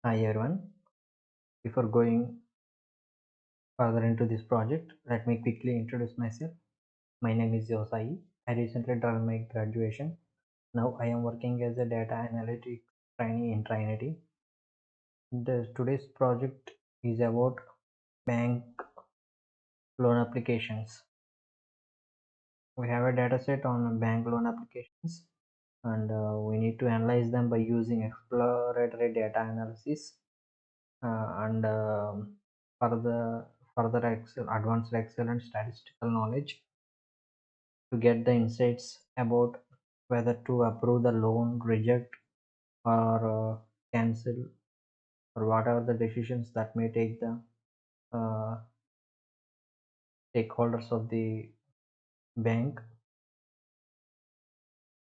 Hi everyone. Before going further into this project, let me quickly introduce myself. My name is Yosai. I recently done my graduation. Now I am working as a data analytics trainee in Trinity. Today's project is about bank loan applications. We have a data set on bank loan applications and we need to analyze them by using exploratory data analysis and further advanced Excel and statistical knowledge to get the insights about whether to approve the loan, reject, or cancel, or whatever the decisions that may take the uh, stakeholders of the bank.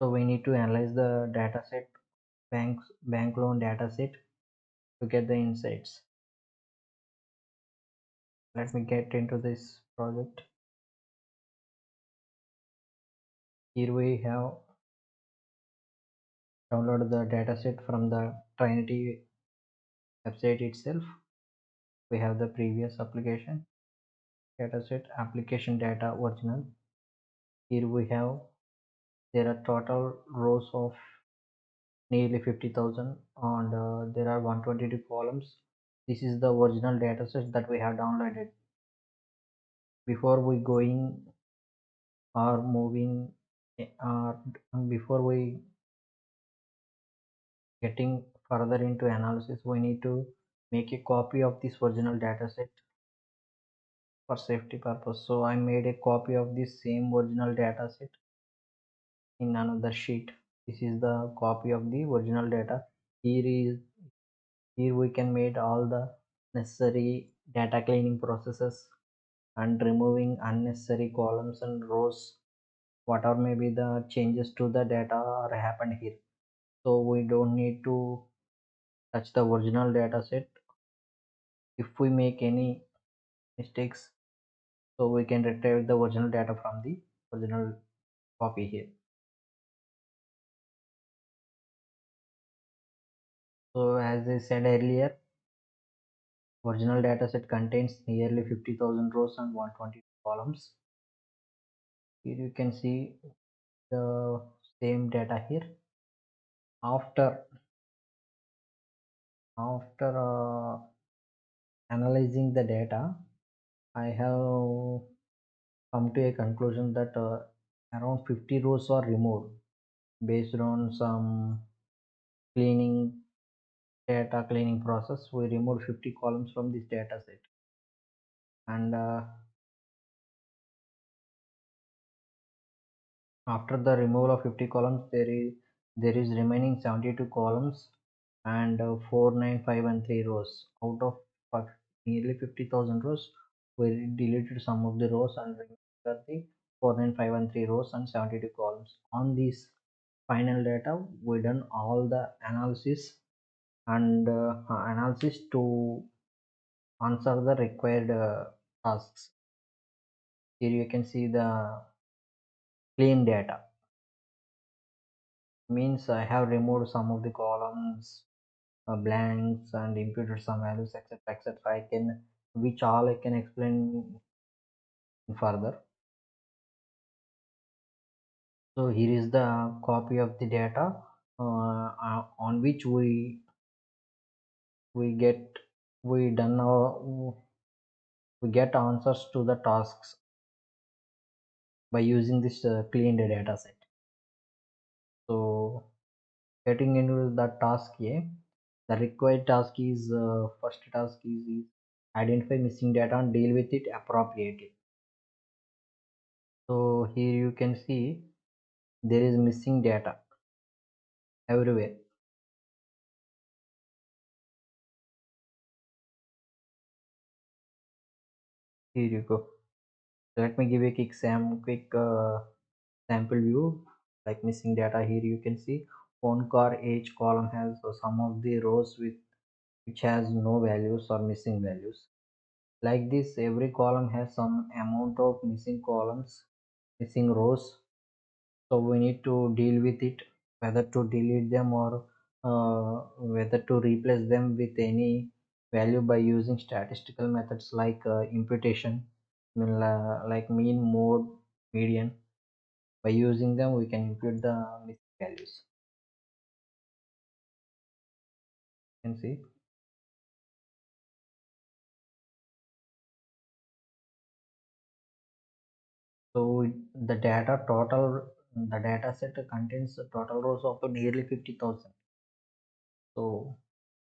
So we need to analyze the data set, bank loan data set to get the insights. Let me get into this project. Here we have downloaded the dataset from the Trinity website itself. We have the previous application dataset, application data original. Here we have, there are total rows of nearly 50,000 and there are 122 columns. This is the original dataset that we have downloaded. Before we going or moving or before we getting further into analysis, we need to make a copy of this original dataset for safety purpose. So I made a copy of this same original dataset in another sheet. This is the copy of the original data. Here we can make all the necessary data cleaning processes and removing unnecessary columns and rows, whatever may be the changes to the data are happened here. So we don't need to touch the original data set. If we make any mistakes, so we can retrieve the original data from the original copy here. So as I said earlier, original dataset contains nearly 50,000 rows and 120 columns. Here you can see the same data here. After analyzing the data, I have come to a conclusion that around 50 rows are removed based on some cleaning data cleaning process. We removed 50 columns from this data set, and after the removal of 50 columns, there is remaining 72 columns and 4953 rows. Out of nearly 50,000 rows, we deleted some of the rows and removed the 4953 rows and 72 columns. On this final data, we done all the analysis and analysis to answer the required tasks. Here you can see the clean data. Means I have removed some of the columns, blanks, and imputed some values, etc., etc. I can, which all I can explain further. So here is the copy of the data on which we get we done our we get answers to the tasks by using this cleaned data set. So getting into the task A, the required task is first task is identify missing data and deal with it appropriately. So here you can see there is missing data everywhere. Here you go. Let me give you a quick sample view like missing data. Here you can see phone car age column has some of the rows which has no values or missing values. Like this, every column has some amount of missing columns, missing rows. So we need to deal with it, whether to delete them or whether to replace them with any value by using statistical methods like imputation, like mean, mode, median. By using them, we can impute the missing values. You can see. So the data set contains the total rows of nearly 50,000. So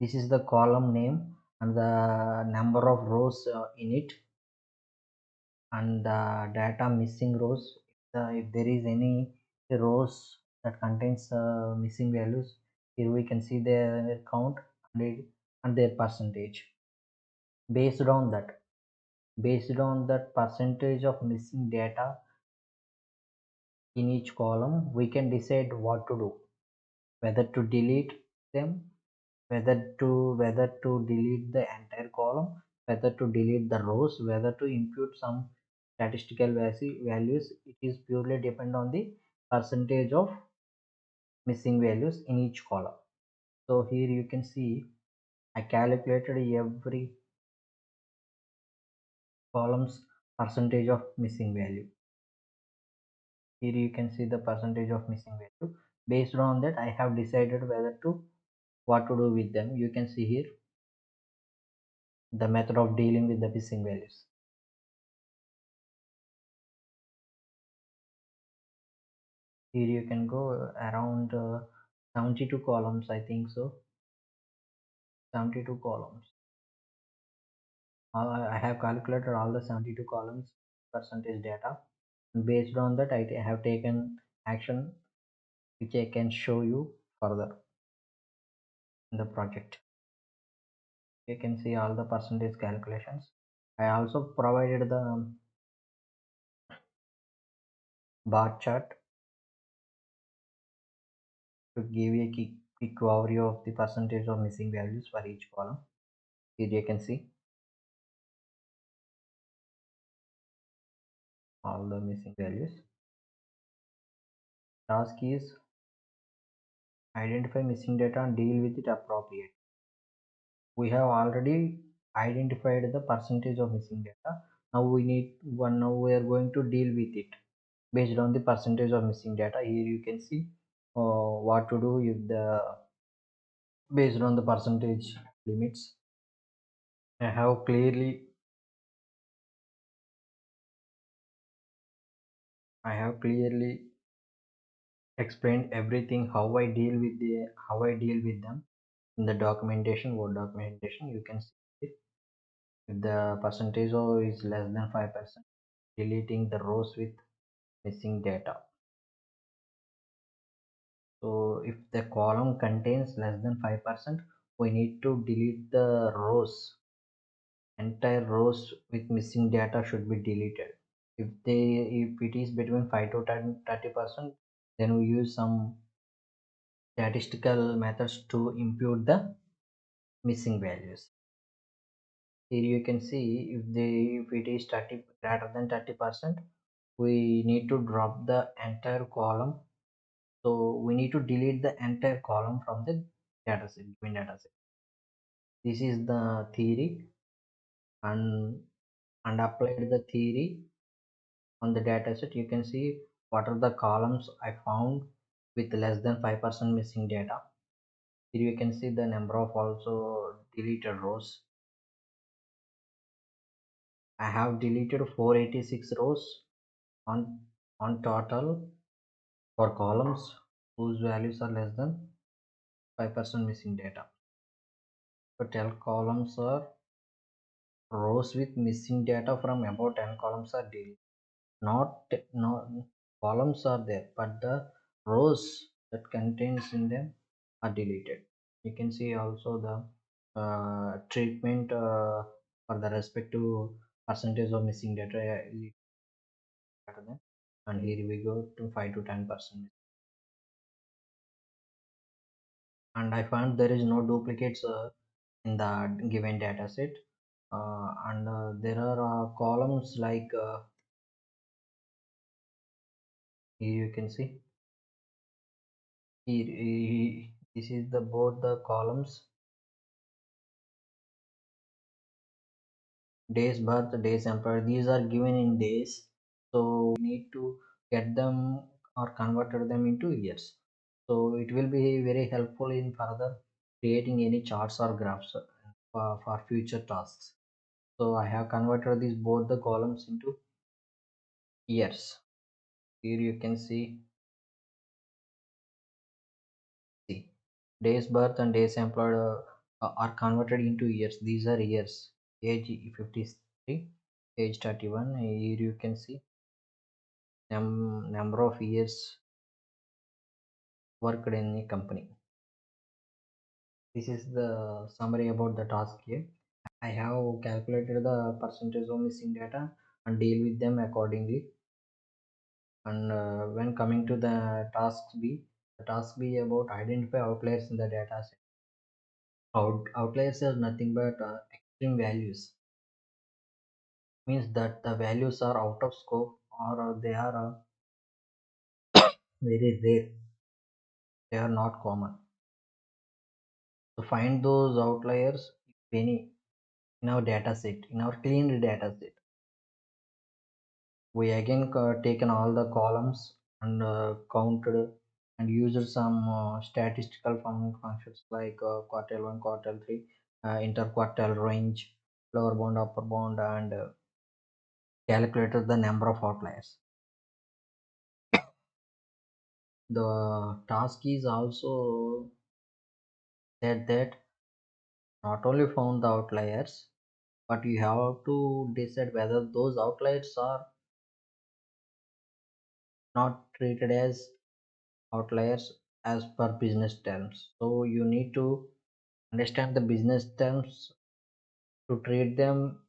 this is the column name and the number of rows in it, and the data missing rows. If there is any rows that contains missing values, here we can see their count and their percentage. Based on that percentage of missing data in each column, we can decide what to do, whether to delete them, whether to delete the entire column, whether to delete the rows, whether to impute some statistical values. It is purely depend on the percentage of missing values in each column. So here you can see I calculated every column's percentage of missing value. Here you can see the percentage of missing value. Based on that, I have decided what to do with them. You can see here the method of dealing with the missing values. Here you can go around 72 columns, I think so. 72 columns. I have calculated all the 72 columns percentage data. And based on that, I have taken action which I can show you further in the project. You can see all the percentage calculations. I also provided the bar chart to give a quick overview of the percentage of missing values for each column. Here you can see all the missing values. Task is identify missing data and deal with it appropriately. We have already identified the percentage of missing data. Now we are going to deal with it based on the percentage of missing data. Here you can see what to do if the based on the percentage limits. I have clearly explained everything how I deal with them in the documentation, word documentation. You can see it. If the percentage is less than 5%, deleting the rows with missing data. So if the column contains less than 5%, we need to delete the rows. Entire rows with missing data should be deleted. If it is between 5 to 30%, then we use some statistical methods to impute the missing values. Here you can see if it is 30 greater than 30%, we need to drop the entire column. So we need to delete the entire column from the dataset, given dataset. This is the theory, and applied the theory on the dataset. You can see what are the columns I found with less than 5% missing data. Here you can see the number of also deleted rows. I have deleted 486 rows on total for columns whose values are less than 5% missing data. So 10 columns are rows with missing data from about 10 columns are deleted. Not columns are there, but the rows that contains in them are deleted. You can see also the treatment for the respective percentage of missing data better than, and here we go to 5 to 10%. And I found there is no duplicates in the given data set, and there are columns like here you can see here This is the both the columns, days birth, days employed. These are given in days, so we need to get them or converted them into years. So it will be very helpful in further creating any charts or graphs for future tasks. So I have converted these both the columns into years. Here you can see days birth and days employed are converted into years. These are years. Age 53, age 31. Here you can see number of years worked in a company. This is the summary about the task here. I have calculated the percentage of missing data and deal with them accordingly. And when coming to the task B about identify outliers in the data set. Outliers are nothing but extreme values. Means that the values are out of scope or they are very rare. They are not common. To find those outliers, if any, in our data set, in our cleaned data set, we again taken all the columns and counted and used some statistical functions like quartile 1, quartile 3, interquartile range, lower bound, upper bound, and calculated the number of outliers. The task is also said that not only found the outliers, but you have to decide whether those outliers are not treated as outliers as per business terms. So you need to understand the business terms to treat them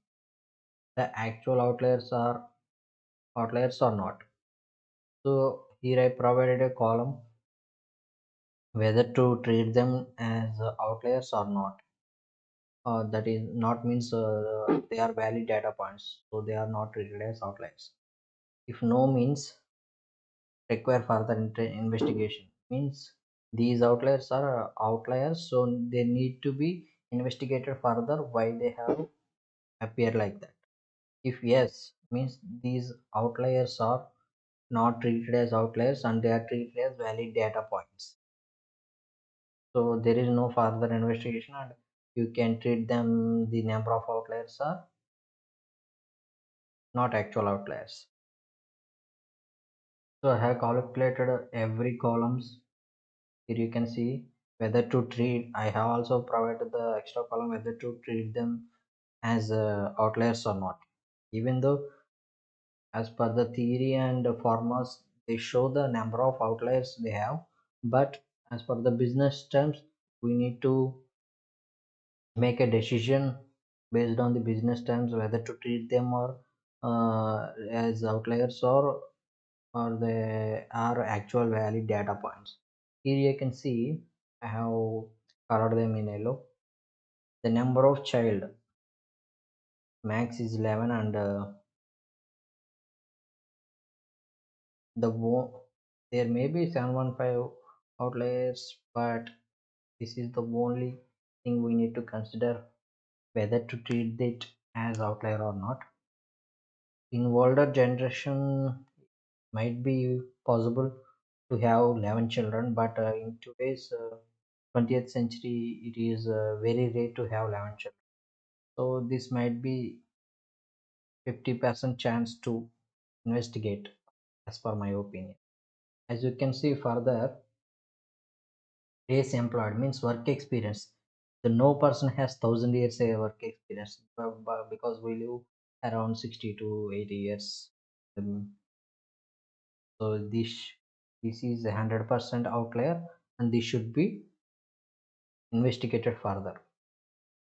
the actual outliers or not. So here I provided a column whether to treat them as outliers or not. That is not means they are valid data points, so they are not treated as outliers. If no means require further investigation, means these outliers are outliers, so they need to be investigated further why they have appear like that. If yes, means these outliers are not treated as outliers and they are treated as valid data points. So there is no further investigation and you can treat them the number of outliers are not actual outliers. So I have calculated every columns. Here you can see whether to treat. I have also provided the extra column whether to treat them as outliers or not. Even though as per the theory and formulas they show the number of outliers they have, but as per the business terms we need to make a decision based on the business terms whether to treat them or as outliers or they are actual valid data points. Here you can see I have colored them in yellow. The number of child max is 11 and there may be 715 outliers, but this is the only thing we need to consider whether to treat it as outlier or not. In older generation might be possible to have 11 children, but in today's 20th century it is very rare to have 11 children. So this might be 50% chance to investigate as per my opinion. As you can see further, days employed means work experience. The no person has 1,000 years work experience because we live around 60 to 80 years. So this is 100% outlier and this should be investigated further.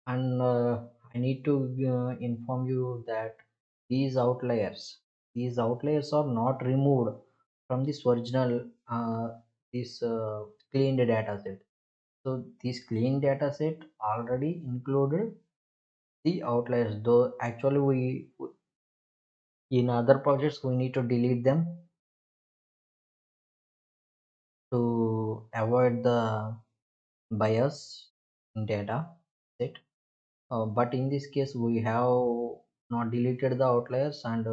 And I need to inform you that these outliers are not removed from this original this cleaned data set. So this clean data set already included the outliers, though actually we in other projects we need to delete them to avoid the bias in data set. But in this case, we have not deleted the outliers, and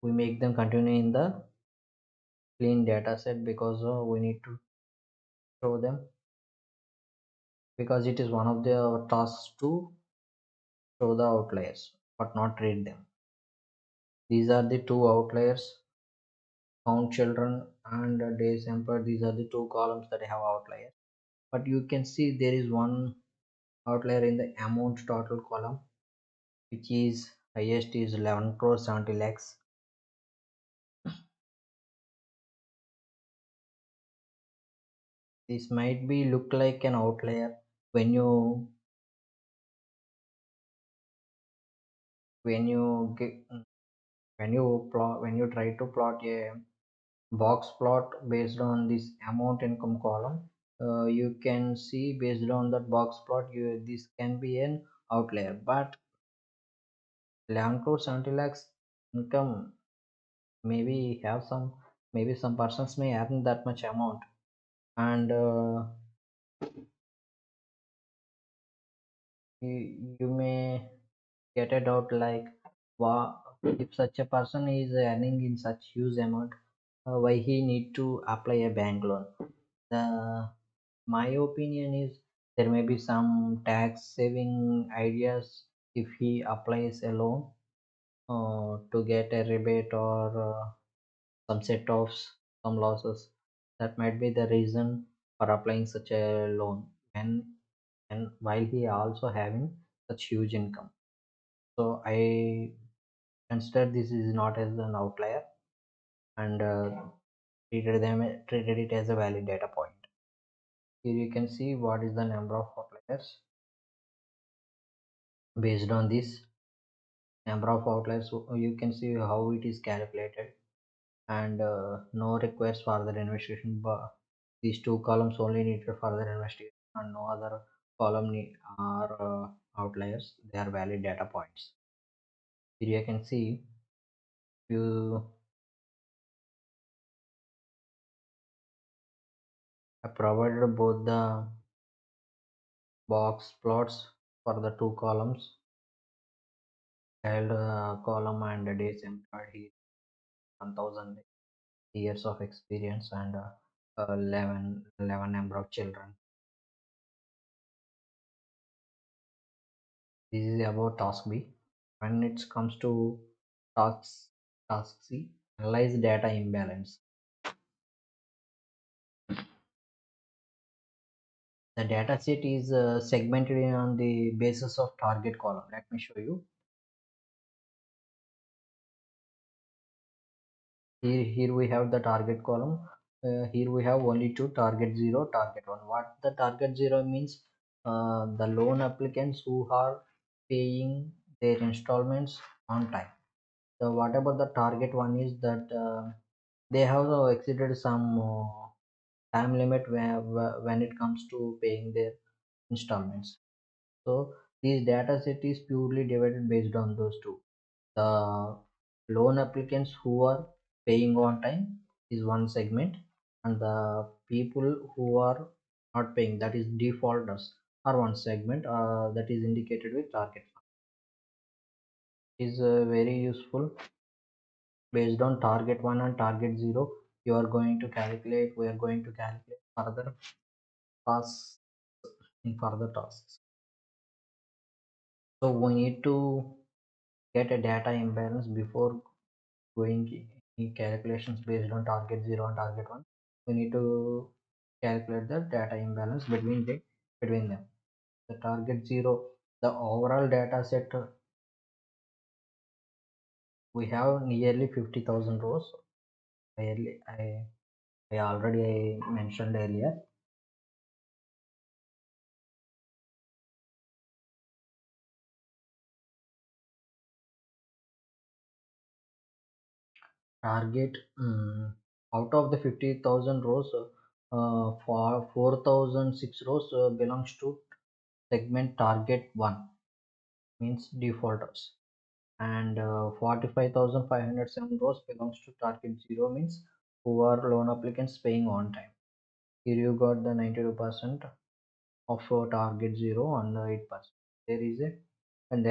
we make them continue in the clean data set, because we need to show them, because it is one of the tasks to show the outliers but not read them. These are the two outliers: count children and day sample. These are the two columns that have outliers. But you can see there is one outlier in the amount total column, which is highest is 11 crore 70 lakhs. This might be look like an outlier when you get when you try to plot a box plot based on this amount income column. You can see based on that box plot, this can be an outlier. But 11 crore 70 lakhs income, maybe have some, maybe some persons may earn that much amount, and you may get a doubt like, wow, if such a person is earning in such huge amount, why he need to apply a bank loan? The My opinion is there may be some tax saving ideas if he applies a loan to get a rebate, or some set offs, some losses. That might be the reason for applying such a loan, and while he also having such huge income. So I consider this is not as an outlier, and treated it as a valid data point. Here you can see what is the number of outliers. Based on this number of outliers, you can see how it is calculated, and no requires further investigation. But these two columns only need for further investigation, and no other column are outliers. They are valid data points. Here you can see, you have provided both the box plots for the two columns, child column and the days employed. Here 1000 years of experience, and 11 number of children. This is about task B. When it comes to task C, analyze data imbalance. The data set is segmented on the basis of target column. Let me show you. Here we have the target column. Here we have only two: target 0, target 1. What the target 0 means? The loan applicants who are paying their installments on time. So whatever the target 1 is, that they have exceeded some time limit when it comes to paying their installments. So this data set is purely divided based on those two. The loan applicants who are paying on time is one segment, and the people who are not paying, that is defaulters, are one segment that is indicated with target. Is very useful. Based on target 1 and target 0, you are going to calculate we are going to calculate further tasks in further tasks. So we need to get a data imbalance before going in calculations based on target 0 and target 1. We need to calculate the data imbalance between them. The target 0, the overall data set, we have nearly 50,000 rows. I already mentioned earlier. Target, out of the 50,000 rows, for 4,006 rows belongs to segment target 1, means defaulters, and 45,507 rows belongs to target 0, means who are loan applicants paying on time. Here you got the 92% of target 0 and 8%. There is a, and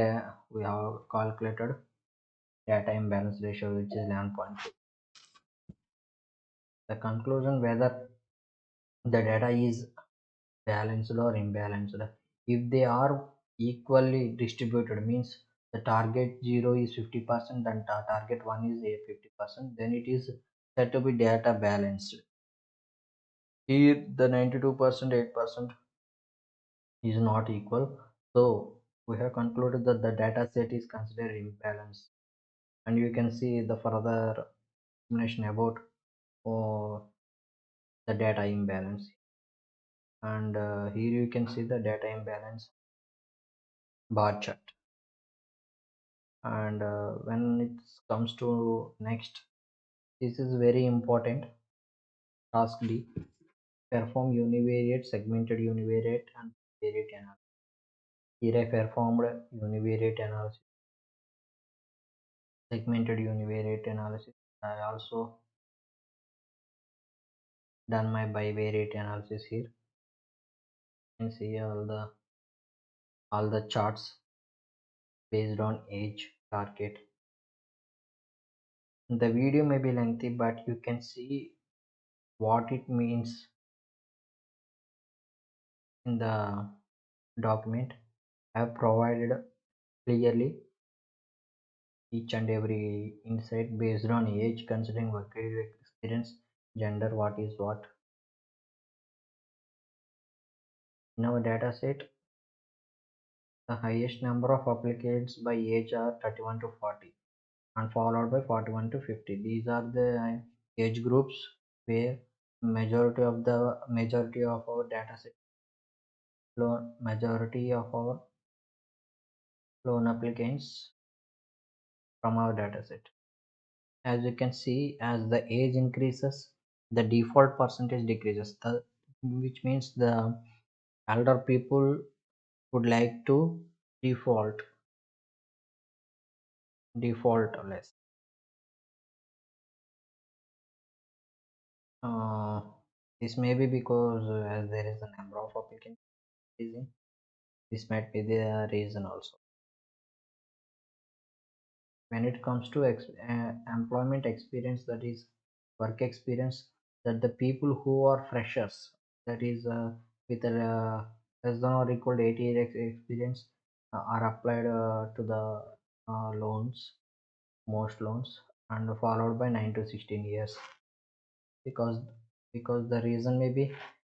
we have calculated data imbalance ratio, which is 11.2. The conclusion whether the data is balanced or imbalanced. If they are equally distributed, means the target 0 is 50% and target 1 is a 50%, then it is said to be data balanced. Here the 92% 8% is not equal, so we have concluded that the data set is considered imbalanced. And you can see the further explanation about uh, the data imbalance. And here you can see the data imbalance bar chart. And when it comes to next, this is very important. Task D: perform univariate, segmented univariate, and variate analysis. Here I performed univariate analysis, segmented univariate analysis. I also done my bivariate analysis. Here you can see all the charts based on age target. The video may be lengthy, but you can see what it means in the document. I have provided clearly each and every insight based on age, considering work experience, gender, what is what. In our data set, the highest number of applicants by age are 31 to 40 and followed by 41 to 50. These are the age groups where majority of our data set, majority of our loan applicants from our data set. As you can see, as the age increases, the default percentage decreases, which means the elder people would like to default less. uh, this may be because as there is a number of applicants increasing, this might be the reason also. When it comes to employment experience, that is work experience, that the people who are freshers, that is with a less than or equal to 8 years experience, are applied to the loans, most loans, and followed by 9 to 16 years, because the reason may be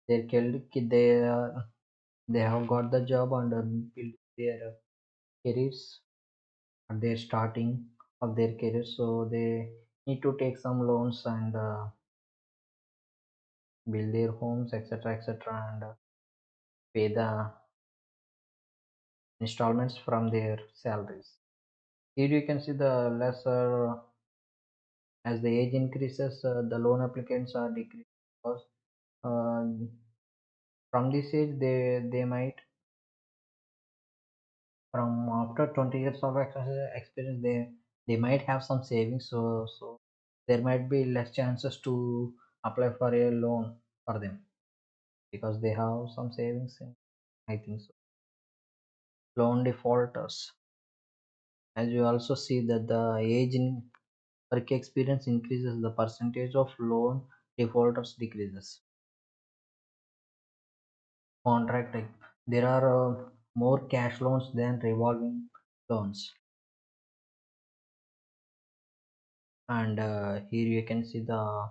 their kid, they have got the job and build their careers at their starting of their career, so they need to take some loans and build their homes, etc., etc., and pay the installments from their salaries. Here you can see the lesser, as the age increases, the loan applicants are decreasing, because uh, from this age they might, from after 20 years of experience, they might have some savings, so there might be less chances to apply for a loan for them, because they have some savings in, I think so. Loan defaulters, as you also see that the age in work experience increases, the percentage of loan defaulters decreases. Contract type, there are more cash loans than revolving loans. And here you can see the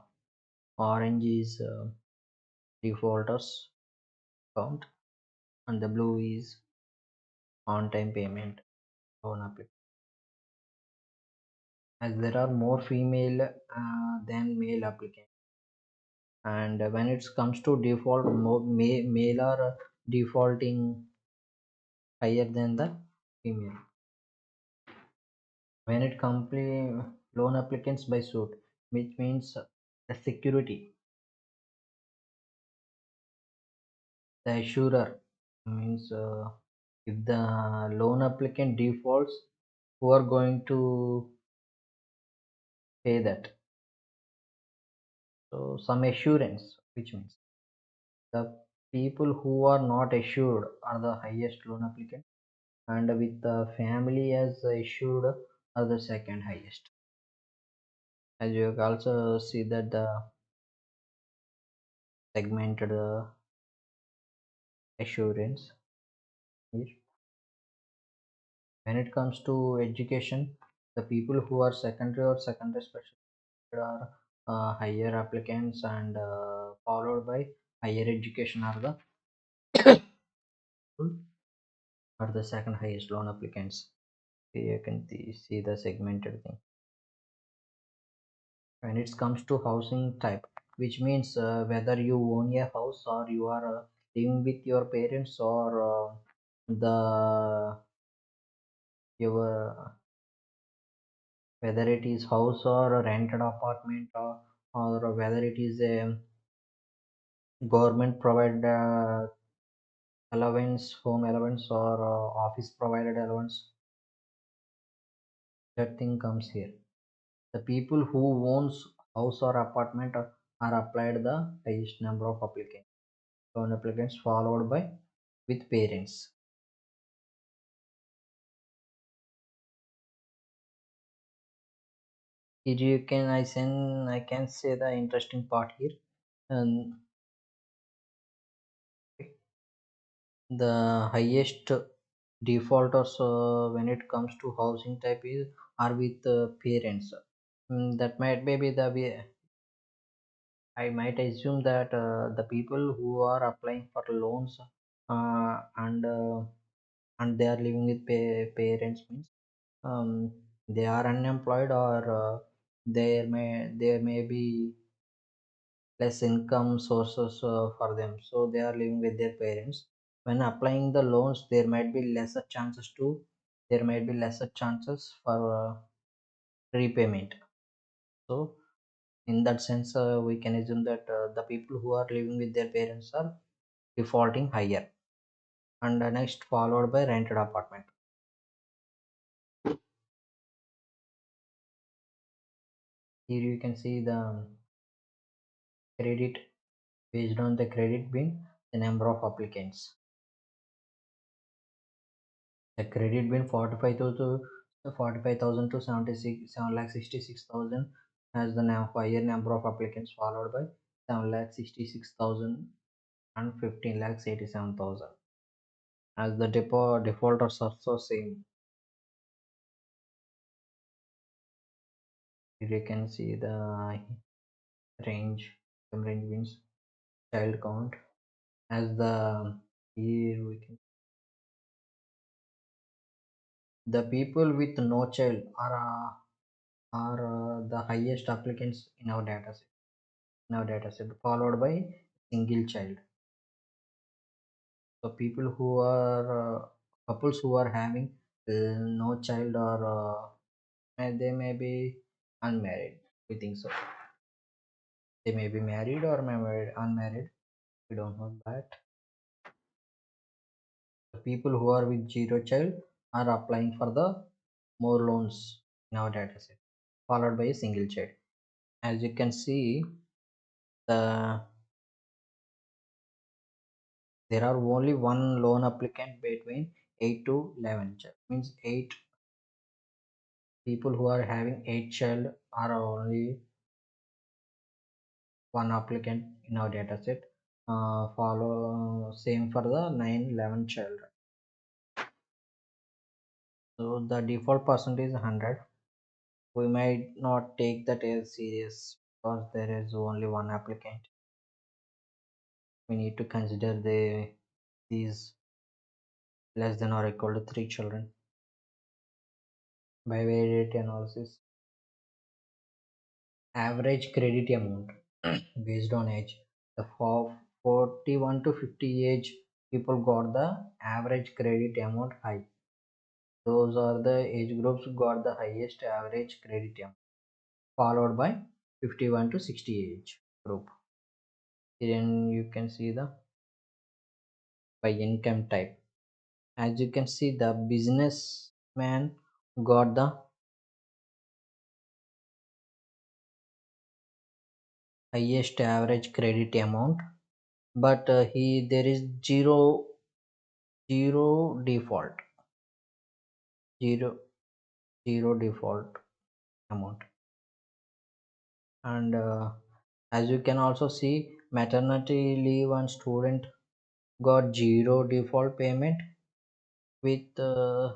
orange is defaulters count, and the blue is on time payment loan application. As there are more female than male applicants, and when it comes to default, male are defaulting higher than the female. When it comes loan applicants by suit, which means the security, the assurer, means if the loan applicant defaults, who are going to pay that? So some assurance, which means The people who are not assured are the highest loan applicant, and with the family as assured are the second highest. As you can also see that the segmented assurance here. When it comes to education, the people who are secondary or secondary special are higher applicants, and followed by higher education are the second highest loan applicants. Here you can see the segmented thing. When it comes to housing type, which means whether you own a house or you are living with your parents, or the your whether it is house or a rented apartment, or whether it is a government provided allowance, home allowance, or office provided allowance, that thing comes here. The people who owns house or apartment are applied the highest number of applicants. Loan applicants followed by with parents. Here you can I can say the interesting part here. And the highest defaulters when it comes to housing type is are with parents. That might maybe the way I might assume that the people who are applying for loans and they are living with parents means they are unemployed, or there may be less income sources for them, so they are living with their parents. When applying the loans, there might be lesser chances for repayment. So in that sense, we can assume that the people who are living with their parents are defaulting higher. And next followed by rented apartment. Here you can see the credit based on the credit bin, the number of applicants. The credit bin 45,000 to 76 7,66,000 has the higher number of applicants, followed by 7,66,000 and 15,87,000. As the defaulters also same. Here you can see the range means child count. As the here we can the people with no child are the highest applicants in our dataset, followed by single child. So people who are couples who are having no child, or they may be unmarried. We think so. They may be married or unmarried. We don't know that. The people who are with zero child are applying for the more loans in our dataset, followed by a single child. As you can see, the there are only one loan applicant between 8 to 11 child. Means 8 people who are having 8 child are only one applicant in our dataset. Follow same for the 9 11 children. So the default percentage is 100. We might not take that as serious because there is only one applicant. We need to consider these less than or equal to 3 children by variety analysis. Average credit amount based on age. The 41 to 50 age people got the average credit amount high. Those are the age groups got the highest average credit amount, followed by 51 to 60 age group. Then you can see the by income type. As you can see, the businessman got the highest average credit amount, but he there is zero default, zero zero default amount. And as you can also see, maternity leave and student got zero default payment with some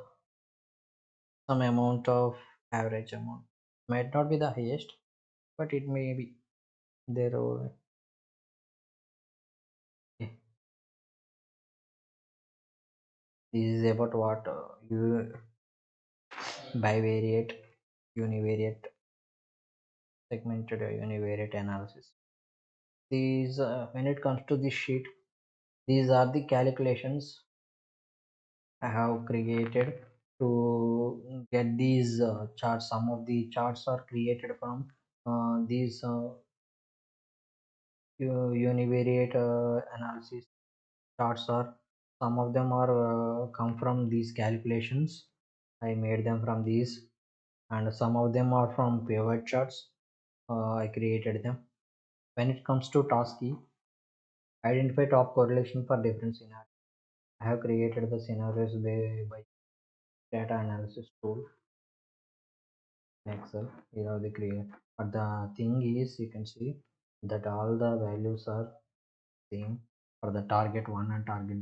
amount of average amount. Might not be the highest, but it may be there. Okay. This is about what you bivariate, univariate, segmented univariate analysis. These when it comes to this sheet, these are the calculations I have created to get these charts. Some of the charts are created from these univariate analysis charts. Are some of them are come from these calculations. I made them from these, and some of them are from pivot charts. I created them. When it comes to task key, identify top correlation for different scenarios. I have created the scenarios by data analysis tool in Excel. Here are the create. But the thing is, you can see that all the values are same for the target 1 and target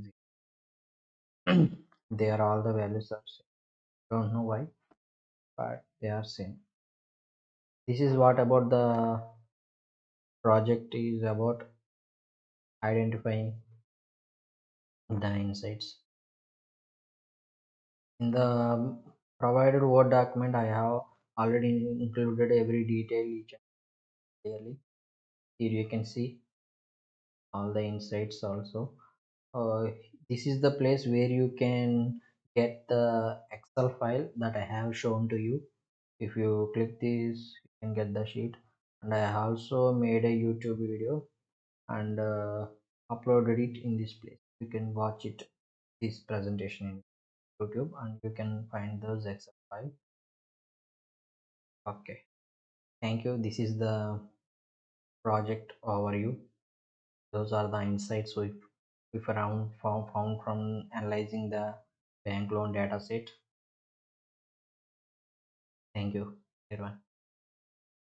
0. They are all the values are same. Don't know why, but they are same. This is what about the project is about, identifying the insights. In the provided Word document, I have already included every detail each and clearly. Here you can see all the insights also. Uh, this is the place where you can get the Excel file that I have shown to you. If you click this, you can get the sheet. And I also made a YouTube video and uploaded it in this place. You can watch it, this presentation in YouTube, and you can find those Excel file. Okay, thank you. This is the project overview. Those are the insights we found from analyzing the bank loan data set. Thank you, everyone.